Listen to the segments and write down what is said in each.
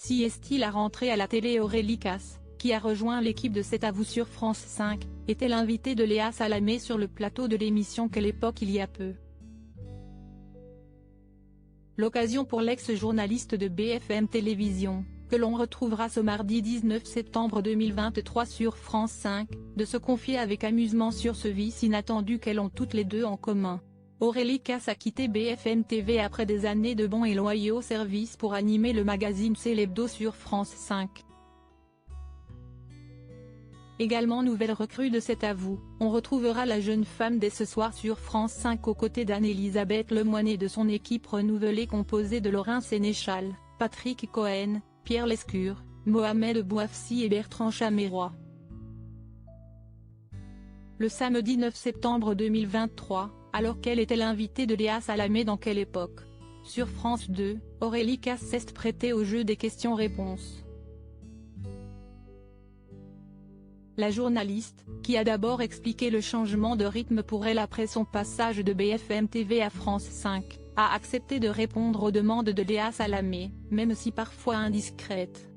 Si est-il la rentrée à la télé? Aurélie Casse, qui a rejoint l'équipe de C'est à vous sur France 5, était l'invitée de Léa Salamé sur le plateau de l'émission Quelle époque il y a peu. L'occasion pour l'ex-journaliste de BFM Télévision, que l'on retrouvera ce mardi 19 septembre 2023 sur France 5, de se confier avec amusement sur ce vice inattendu qu'elles ont toutes les deux en commun. Aurélie Casse a quitté BFM TV après des années de bons et loyaux services pour animer le magazine C'est l'Hebdo sur France 5. Également nouvelle recrue de C'est à vous, on retrouvera la jeune femme dès ce soir sur France 5 aux côtés d'Anne-Elisabeth Lemoine et de son équipe renouvelée composée de Laurent Sénéchal, Patrick Cohen, Pierre Lescure, Mohamed Bouafsi et Bertrand Chameroy. Le samedi 9 septembre 2023, alors qu'elle était l'invitée de Léa Salamé dans Quelle époque? Sur France 2, Aurélie Casse s'est prêtée au jeu des questions-réponses. La journaliste, qui a d'abord expliqué le changement de rythme pour elle après son passage de BFM TV à France 5, a accepté de répondre aux demandes de Léa Salamé, même si parfois indiscrètes.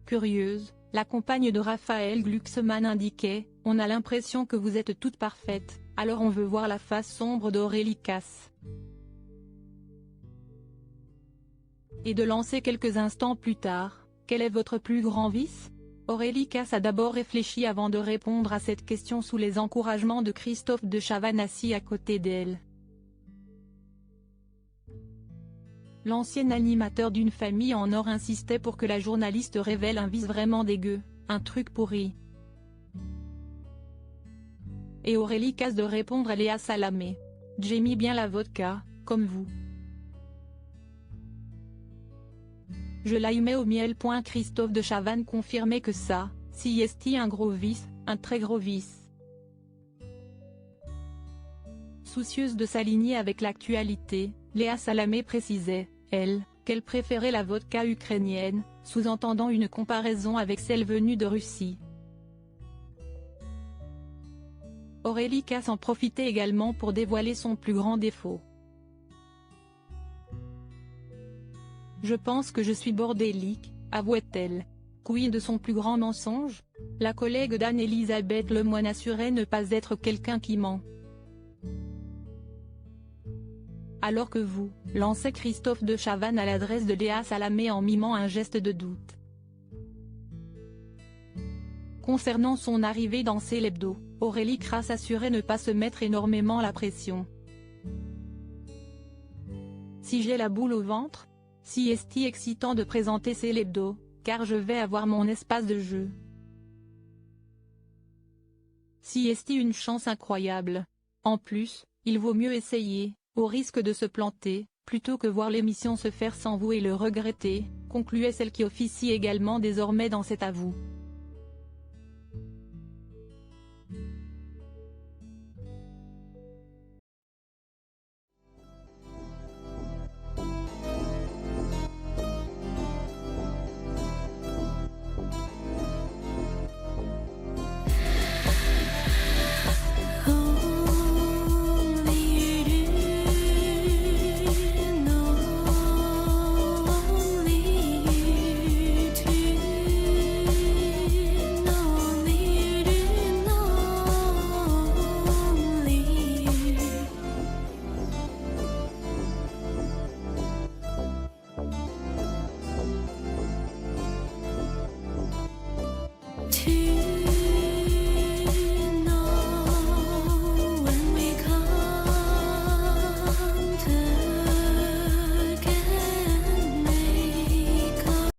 Curieuse, la compagne de Raphaël Glucksmann indiquait « On a l'impression que vous êtes toute parfaite, alors on veut voir la face sombre d'Aurélie Casse ». Et de lancer quelques instants plus tard « Quel est votre plus grand vice ?» Aurélie Casse a d'abord réfléchi avant de répondre à cette question sous les encouragements de Christophe de Chavannes assis à côté d'elle. L'ancien animateur d'une famille en or insistait pour que la journaliste révèle un vice vraiment dégueu, un truc pourri. Et Aurélie Casse de répondre à Léa Salamé. « J'aime bien la vodka, comme vous. Je la y mets au miel. » Christophe de Chavannes confirmait que ça, si est un gros vice, un très gros vice. Soucieuse de s'aligner avec l'actualité, Léa Salamé précisait, elle, qu'elle préférait la vodka ukrainienne, sous-entendant une comparaison avec celle venue de Russie. Aurélie Casse en profitait également pour dévoiler son plus grand défaut. « Je pense que je suis bordélique », avouait-elle. Quid de son plus grand mensonge? La collègue d'Anne-Elisabeth Lemoine assurait ne pas être quelqu'un qui ment. Alors que vous, lançait Christophe de Chavannes à l'adresse de Léa Salamé en mimant un geste de doute. Concernant son arrivée dans C'est l'Hebdo, Aurélie Casse assurait ne pas se mettre énormément la pression. « Si j'ai la boule au ventre? Si est excitant de présenter C'est l'Hebdo, car je vais avoir mon espace de jeu. Si est une chance incroyable. En plus, il vaut mieux essayer, au risque de se planter, plutôt que voir l'émission se faire sans vous et le regretter », concluait celle qui officie également désormais dans C'est à vous.